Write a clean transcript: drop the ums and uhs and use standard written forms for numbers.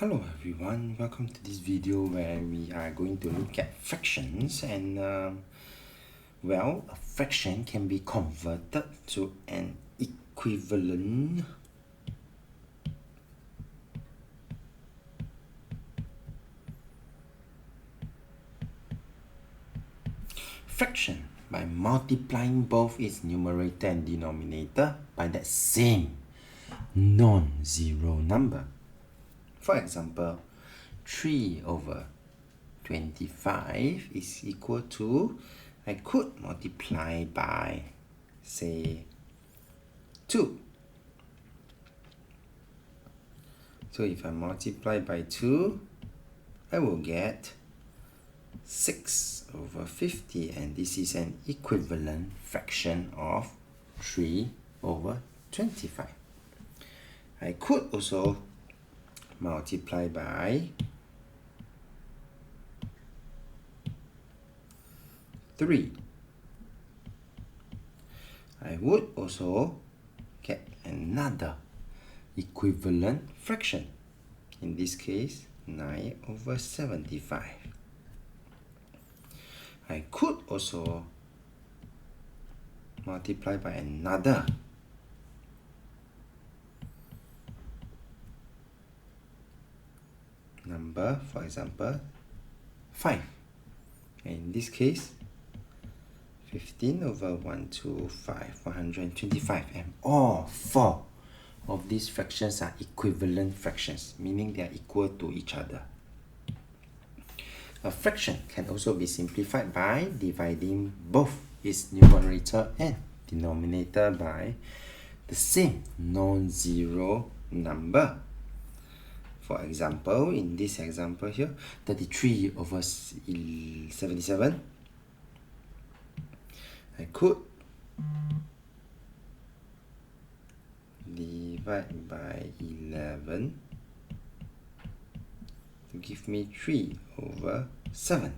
Hello everyone, welcome to this video where we are going to look at fractions and well, a fraction can be converted to an equivalent fraction by multiplying both its numerator and denominator by that same non-zero number. For example, 3 over 25 is equal to, I could multiply by, say, 2. So if I multiply by 2, I will get 6 over 50, and this is an equivalent fraction of 3 over 25. I could also multiply by 3. I would also get another equivalent fraction. In this case, 9 over 75. I could also multiply by another number, for example 5. In this case, 15 over 125, and all 4 of these fractions are equivalent fractions, meaning they are equal to each other. A fraction can also be simplified by dividing both its numerator and denominator by the same non-zero number. For example, in this example here, 33 over 77, I could divide by 11 to give me 3 over 7.